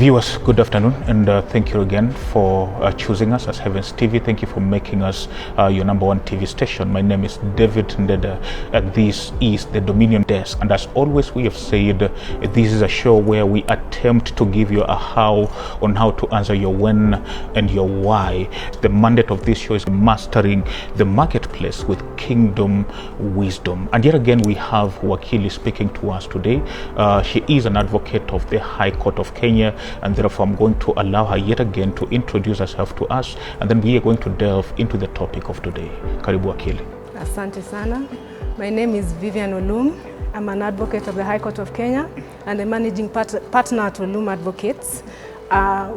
Viewers, good afternoon, and thank you again for choosing us as Heavens TV. Thank you for making us your #1 TV station. My name is David Ndeda, and this is the Dominion Desk. And as always, we have said this is a show where we attempt to give you a how on how to answer your when and your why. The mandate of this show is mastering the marketplace with kingdom wisdom. And yet again, we have Wakili speaking to us today. She is an advocate of the High Court of Kenya, and therefore I'm going to allow her yet again to introduce herself to us, and then we are going to delve into the topic of today. Karibu Wakili. Asante sana. My name is Vivian Olum. I'm an advocate of the High Court of Kenya and the managing partner at Olum Advocates.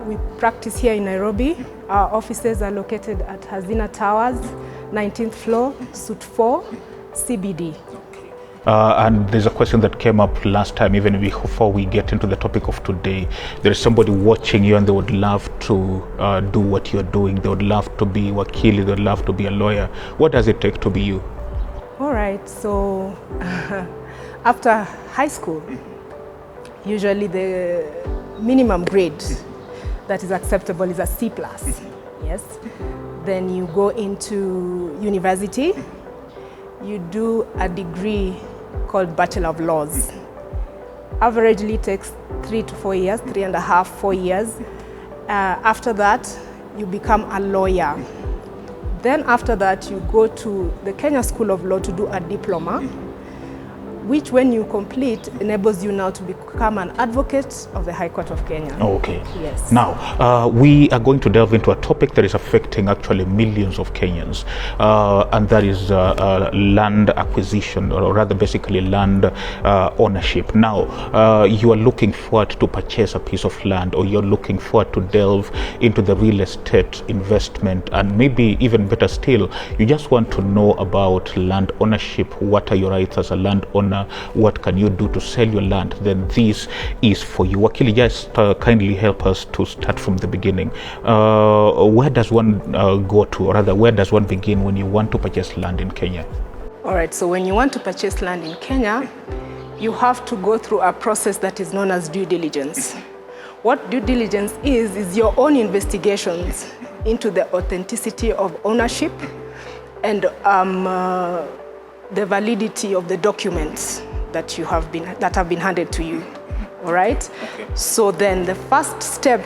We practice here in Nairobi. Our offices are located at Hazina Towers, 19th floor, Suite 4, CBD. And there's a question that came up last time, even before we get into the topic of today. There is somebody watching you and they would love to do what you're doing. They would love to be Wakili, they would love to be a lawyer. What does it take to be you? All right, so after high school, usually the minimum grade that is acceptable is a C+. Yes. Then you go into university, you do a degree called Bachelor of Laws. Averagely takes 3 to 4 years, 3.5, 4 years. After that, you become a lawyer. Then after that, you go to the Kenya School of Law to do a diploma, which when you complete enables you now to become an advocate of the High Court of Kenya. Okay. Yes. Now, we are going to delve into a topic that is affecting actually millions of Kenyans, and that is land acquisition, or rather basically land ownership. Now, you are looking forward to purchase a piece of land, or you're looking forward to delve into the real estate investment, and maybe even better still, you just want to know about land ownership. What are your rights as a landowner? What can you do to sell your land? Then this is for you. Wakili, just kindly help us to start from the beginning. Where does one go to, or rather, where does one begin when you want to purchase land in Kenya? All right, so when you want to purchase land in Kenya, you have to go through a process that is known as due diligence. What due diligence is your own investigations into the authenticity of ownership and the validity of the documents that have been handed to you. All right. Okay. So then the first step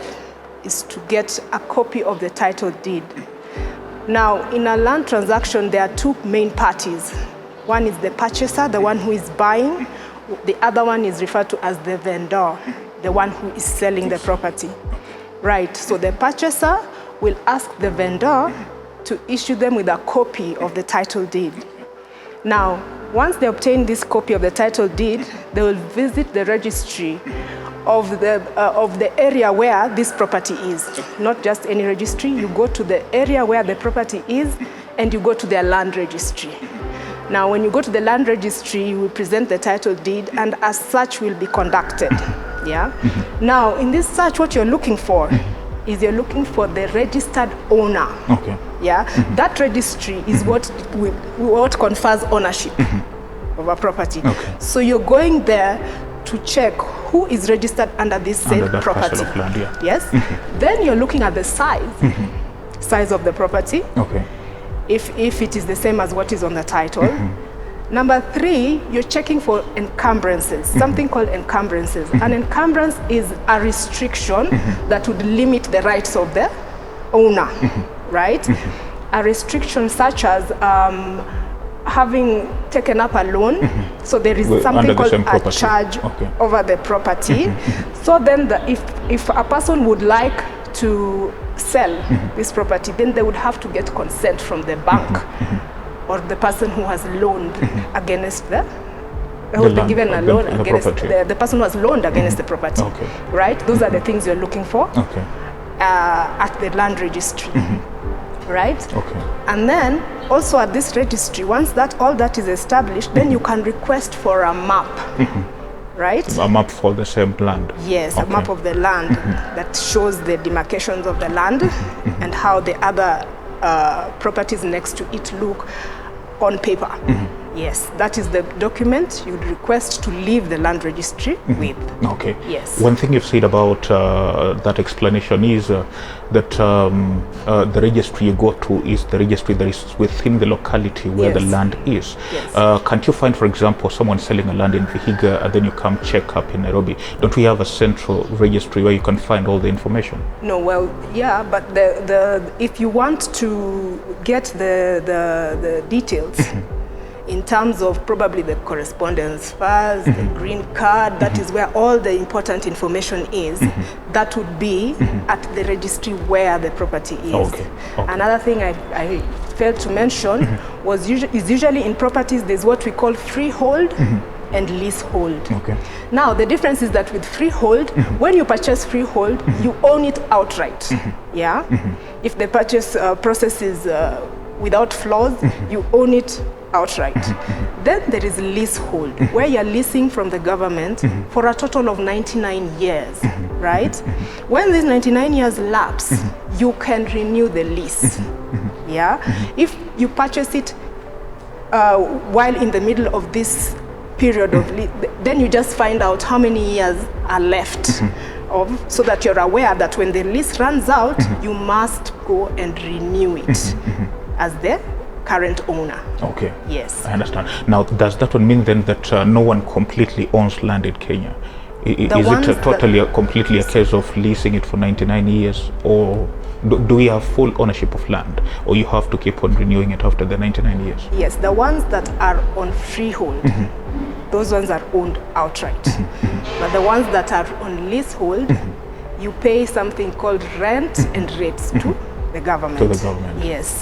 is to get a copy of the title deed. Now, in a land transaction, there are two main parties. One is the purchaser, the one who is buying. The other one is referred to as the vendor, the one who is selling the property. Right. So the purchaser will ask the vendor to issue them with a copy of the title deed. Now, once they obtain this copy of the title deed, they will visit the registry of the area where this property is. Not just any registry, you go to the area where the property is and you go to their land registry. Now, when you go to the land registry, you will present the title deed and a search will be conducted. Yeah? Now, in this search, what you're looking for is you're looking for the registered owner. Okay. Yeah, that registry is what confers ownership of a property. Okay. So you're going there to check who is registered under this said property. Of land, yeah. Yes. Then you're looking at the size of the property. Okay. If it is the same as what is on the title. Number 3, you're checking for encumbrances, something called encumbrances. An encumbrance is a restriction that would limit the rights of the owner, right? A restriction such as having taken up a loan, so there is something called a charge over the property. So then if a person would like to sell this property, then they would have to get consent from the bank or the person who has loaned against the given a loan against the person who has loaned against the property. Okay. Right? Those are the things you're looking for at the land registry. Right? Okay. And then also at this registry, once all that is established, then you can request for a map. Right? A map for the same land. Yes, a map of the land that shows the demarcations of the land and how the other properties next to it look on paper. Yes, that is the document you'd request to leave the land registry with. Okay. Yes. One thing you've said about that explanation is that the registry you go to is the registry that is within the locality where the land is. Yes. Can't you find, for example, someone selling a land in Vihiga and then you come check up in Nairobi? Don't we have a central registry where you can find all the information? No, well, yeah, but if you want to get the details, in terms of probably the correspondence files, the green card, that is where all the important information is. That would be at the registry where the property is. Okay. Another thing I failed to mention is usually in properties there's what we call freehold and leasehold. Okay. Now the difference is that with freehold, when you purchase freehold, you own it outright. Yeah. If the purchase process is without flaws, you own it outright. Then there is leasehold, where you're leasing from the government for a total of 99 years, right? When these 99 years lapse, you can renew the lease. Yeah. If you purchase it while in the middle of this period of lease, then you just find out how many years are left. So that you're aware that when the lease runs out, you must go and renew it as the current owner. Okay. Yes. I understand. Now, does that one mean then that no one completely owns land in Kenya? Is it totally completely a case of leasing it for 99 years, or do we have full ownership of land, or you have to keep on renewing it after the 99 years? Yes, the ones that are on freehold, those ones are owned outright. But the ones that are on leasehold, you pay something called rent and rates to the government. To the government. Yes.